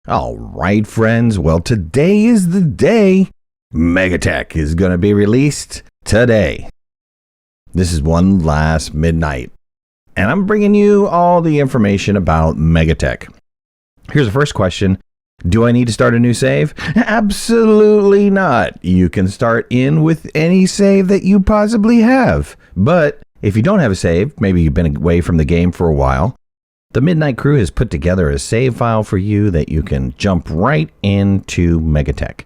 All right, friends. Well, today is the day. Megatech is going to be released today. This is OneLastMidnight, and I'm bringing you all the information about Megatech. Here's the first question. Do I need to start a new save? Absolutely not. You can start in with any save that you possibly have. But if you don't have a save, maybe you've been away from the game for a while, the Midnight Crew has put together a save file for you that you can jump right into Megatech.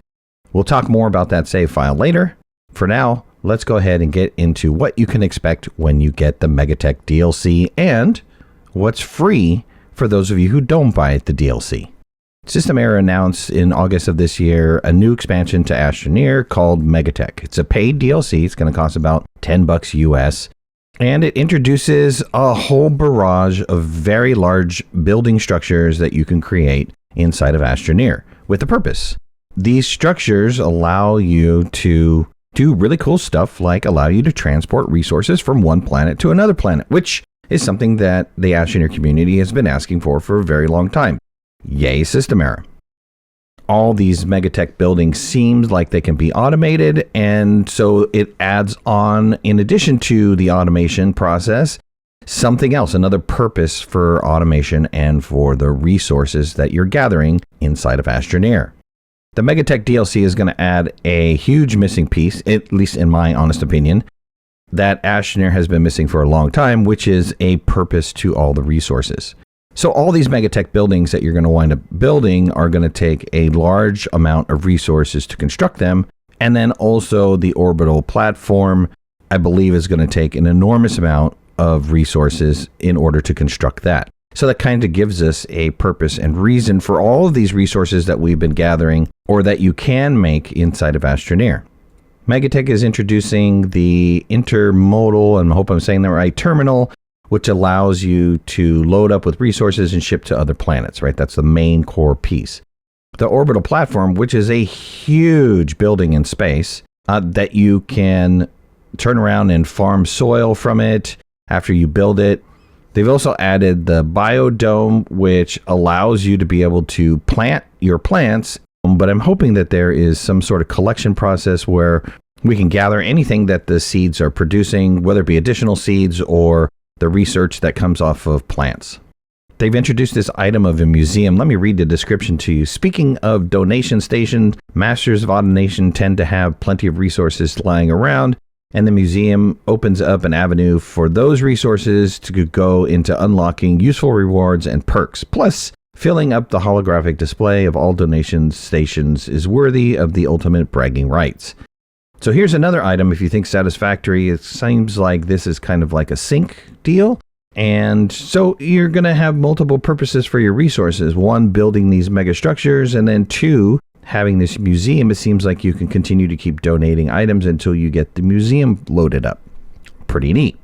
We'll talk more about that save file later. For now, let's go ahead and get into what you can expect when you get the Megatech DLC and what's free for those of you who don't buy the DLC. System announced in August of this year a new expansion to Astroneer called Megatech. It's a paid DLC. It's going to cost about $10 US. And it introduces a whole barrage of very large building structures that you can create inside of Astroneer with a purpose. These structures allow you to do really cool stuff, like allow you to transport resources from one planet to another planet, which is something that the Astroneer community has been asking for a very long time. Yay, system error. All these Megatech buildings seems like they can be automated, and so it adds on, in addition to the automation process, something else, another purpose for automation and for the resources that you're gathering inside of Astroneer. The Megatech DLC is going to add a huge missing piece, at least in my honest opinion, that Astroneer has been missing for a long time, which is a purpose to all the resources. So all these Megatech buildings that you're going to wind up building are going to take a large amount of resources to construct them. And then also the orbital platform, I believe, is going to take an enormous amount of resources in order to construct that. So that kind of gives us a purpose and reason for all of these resources that we've been gathering or that you can make inside of Astroneer. Megatech is introducing the intermodal, and I hope I'm saying that right, terminal, which allows you to load up with resources and ship to other planets, right? That's the main core piece. The orbital platform, which is a huge building in space that you can turn around and farm soil from it after you build it. They've also added the biodome, which allows you to be able to plant your plants, but I'm hoping that there is some sort of collection process where we can gather anything that the seeds are producing, whether it be additional seeds or the research that comes off of plants. They've introduced this item of a museum. Let me read the description to you. Speaking of donation stations, masters of automation tend to have plenty of resources lying around, and the museum opens up an avenue for those resources to go into unlocking useful rewards and perks. Plus, filling up the holographic display of all donation stations is worthy of the ultimate bragging rights. So here's another item if you think satisfactory. It seems like this is kind of like a sync deal. And so you're going to have multiple purposes for your resources. One, building these mega structures, and then two, having this museum. It seems like you can continue to keep donating items until you get the museum loaded up. Pretty neat.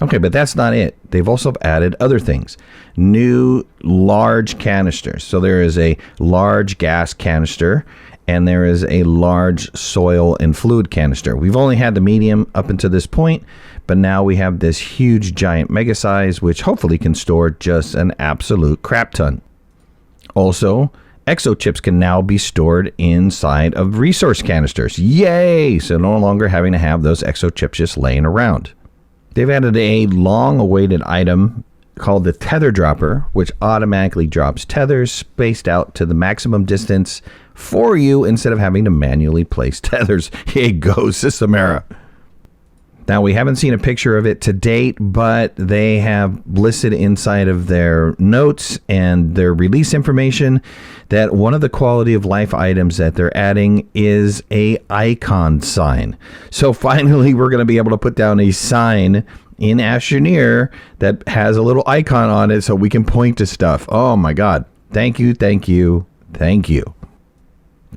Okay, but that's not it. They've also added other things. New large canisters. So there is a large gas canister, and there is a large soil and fluid canister. We've only had the medium up until this point, but now we have this huge giant mega size, which hopefully can store just an absolute crap ton. Also, exochips can now be stored inside of resource canisters. Yay! So no longer having to have those exochips just laying around. They've added a long-awaited item called the tether dropper, which automatically drops tethers spaced out to the maximum distance for you instead of having to manually place tethers. Here you go, system error. Now, we haven't seen a picture of it to date, but they have listed inside of their notes and their release information that one of the quality of life items that they're adding is a icon sign. So finally, we're going to be able to put down a sign in Astroneer that has a little icon on it so we can point to stuff. Oh my God. Thank you, thank you, thank you.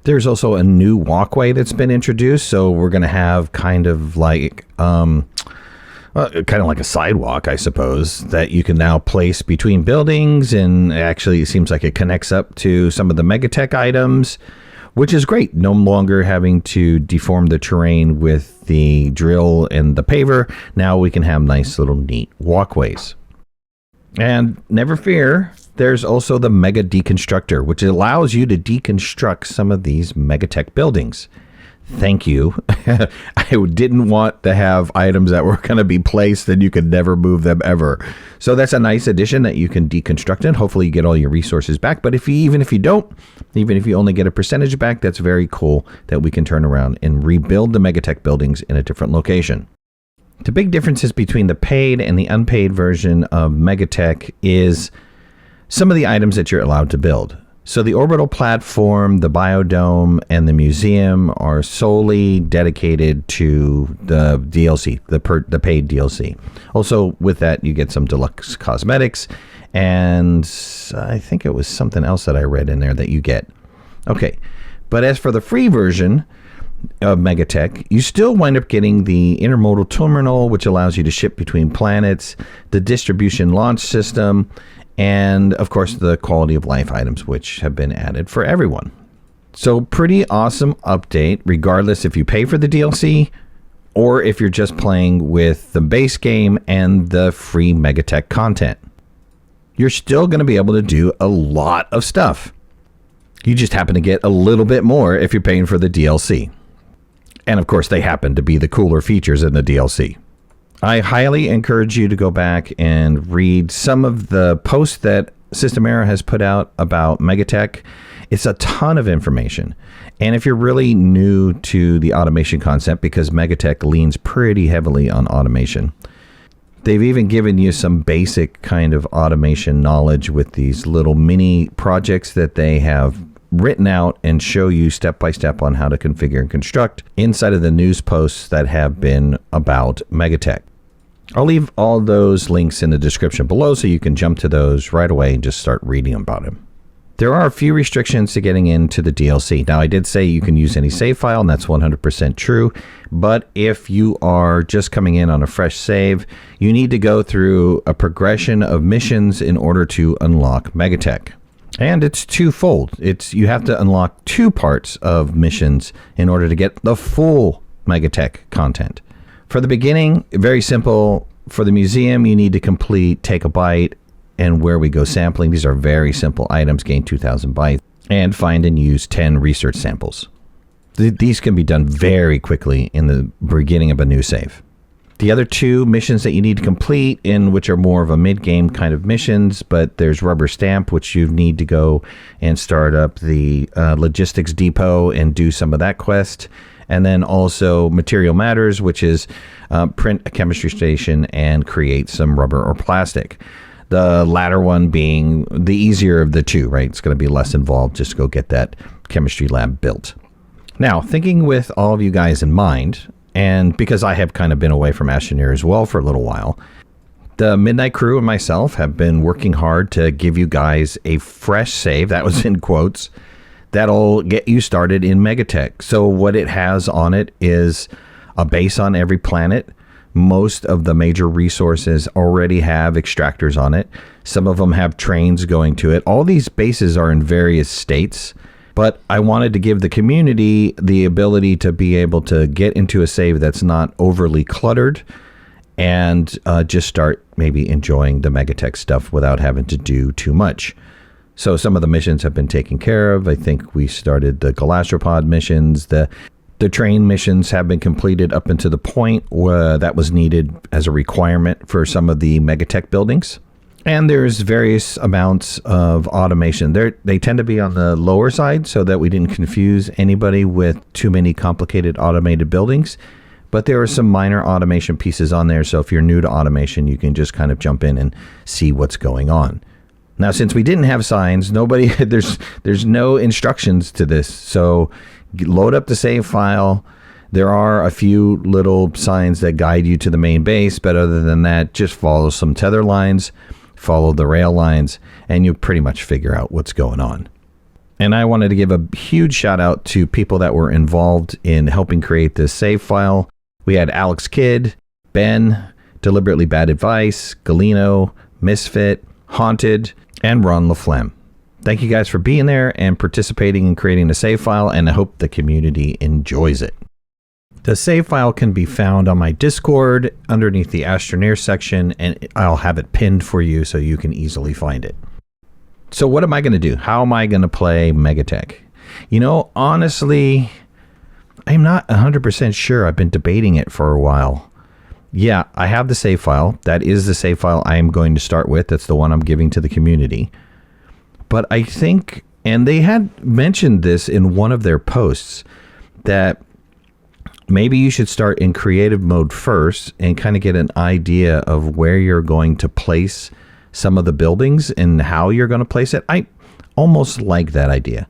There's also a new walkway that's been introduced, so we're going to have kind of like a sidewalk, I suppose, that you can now place between buildings, and actually it seems like it connects up to some of the Megatech items, which is great. No longer having to deform the terrain with the drill and the paver. Now we can have nice little neat walkways. And never fear, There's also the Mega Deconstructor, which allows you to deconstruct some of these Megatech buildings. Thank you. I didn't want to have items that were going to be placed and you could never move them ever. So that's a nice addition that you can deconstruct it. Hopefully you get all your resources back. But even if you don't, even if you only get a percentage back, that's very cool that we can turn around and rebuild the Megatech buildings in a different location. The big differences between the paid and the unpaid version of Megatech is some of the items that you're allowed to build. So the orbital platform, the biodome, and the museum are solely dedicated to the DLC, the paid DLC. Also, with that, you get some deluxe cosmetics, and I think it was something else that I read in there that you get. Okay, but as for the free version of Megatech, you still wind up getting the intermodal terminal, which allows you to ship between planets, the distribution launch system, and of course the quality of life items, which have been added for everyone. So pretty awesome update, regardless if you pay for the DLC or if you're just playing with the base game and the free Megatech content. You're still going to be able to do a lot of stuff. You just happen to get a little bit more if you're paying for the DLC. And of course, they happen to be the cooler features in the DLC. I highly encourage you to go back and read some of the posts that Systemera has put out about Megatech. It's a ton of information. And if you're really new to the automation concept, because Megatech leans pretty heavily on automation, they've even given you some basic kind of automation knowledge with these little mini projects that they have written out and show you step by step on how to configure and construct inside of the news posts that have been about Megatech. I'll leave all those links in the description below so you can jump to those right away and just start reading about them. There are a few restrictions to getting into the DLC. Now, I did say you can use any save file, and that's 100% true. But if you are just coming in on a fresh save, you need to go through a progression of missions in order to unlock Megatech. And it's twofold. You have to unlock 2 parts of missions in order to get the full Megatech content. For the beginning, very simple. For the museum, you need to complete Take a Bite and Where We Go Sampling. These are very simple items, gain 2,000 bytes, and find and use 10 research samples. These can be done very quickly in the beginning of a new save. The other 2 missions that you need to complete, in which are more of a mid-game kind of missions, but there's Rubber Stamp, which you need to go and start up the logistics depot and do some of that quest. And then also Material Matters, which is print a chemistry station and create some rubber or plastic. The latter one being the easier of the 2, right? It's going to be less involved. Just go get that chemistry lab built. Now, thinking with all of you guys in mind, and because I have kind of been away from Astroneer as well for a little while, the Midnight crew and myself have been working hard to give you guys a fresh save, that was in quotes, that'll get you started in Megatech. So what it has on it is a base on every planet. Most of the major resources already have extractors on it. Some of them have trains going to it. All these bases are in various states, but I wanted to give the community the ability to be able to get into a save that's not overly cluttered and just start maybe enjoying the Megatech stuff without having to do too much. So some of the missions have been taken care of. I think we started the Galastropod missions. The train missions have been completed up until the point where that was needed as a requirement for some of the Megatech buildings. And there's various amounts of automation. They tend to be on the lower side so that we didn't confuse anybody with too many complicated automated buildings. But there are some minor automation pieces on there. So if you're new to automation, you can just kind of jump in and see what's going on. Now, since we didn't have signs, there's no instructions to this. So load up the save file. There are a few little signs that guide you to the main base, but other than that, just follow some tether lines, follow the rail lines, and you pretty much figure out what's going on. And I wanted to give a huge shout out to people that were involved in helping create this save file. We had Alex Kidd, Ben, Deliberately Bad Advice, Galeno, Misfit, Haunted, and Ron LaFlemme. Thank you guys for being there and participating in creating the save file, and I hope the community enjoys it. The save file can be found on my Discord underneath the Astroneer section, and I'll have it pinned for you so you can easily find it. So what am I going to do? How am I going to play Megatech? You know, honestly, I'm not 100% sure. I've been debating it for a while. Yeah, I have the save file. That is the save file I am going to start with. That's the one I'm giving to the community. But I think, and they had mentioned this in one of their posts, that maybe you should start in creative mode first and kind of get an idea of where you're going to place some of the buildings and how you're going to place it. I almost like that idea.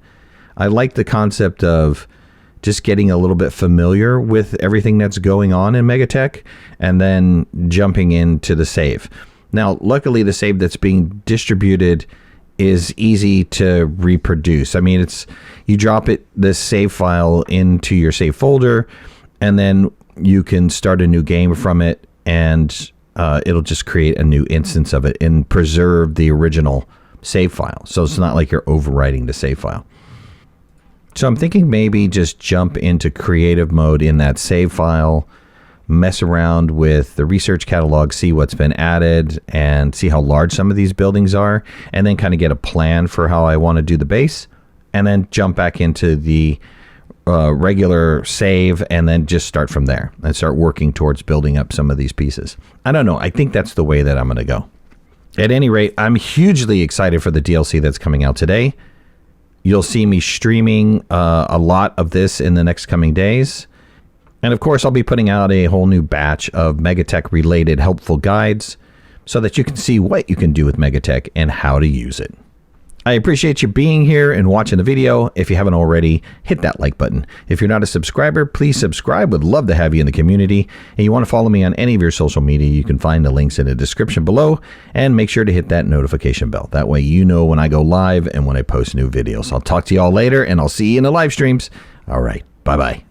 I like the concept of just getting a little bit familiar with everything that's going on in Megatech and then jumping into the save. Now, luckily, the save that's being distributed is easy to reproduce. I mean, it's you drop this save file into your save folder, and then you can start a new game from it, and it'll just create a new instance of it and preserve the original save file. So it's not like you're overwriting the save file. So I'm thinking maybe just jump into creative mode in that save file, mess around with the research catalog, see what's been added, and see how large some of these buildings are, and then kind of get a plan for how I want to do the base, and then jump back into the regular save, and then just start from there and start working towards building up some of these pieces. I don't know. I think that's the way that I'm going to go. At any rate, I'm hugely excited for the DLC that's coming out today. You'll see me streaming a lot of this in the next coming days. And of course, I'll be putting out a whole new batch of Megatech related helpful guides so that you can see what you can do with Megatech and how to use it. I appreciate you being here and watching the video. If you haven't already, hit that like button. If you're not a subscriber, please subscribe. Would love to have you in the community. And you want to follow me on any of your social media, you can find the links in the description below. And make sure to hit that notification bell. That way you know when I go live and when I post new videos. I'll talk to you all later, and I'll see you in the live streams. All right. Bye-bye.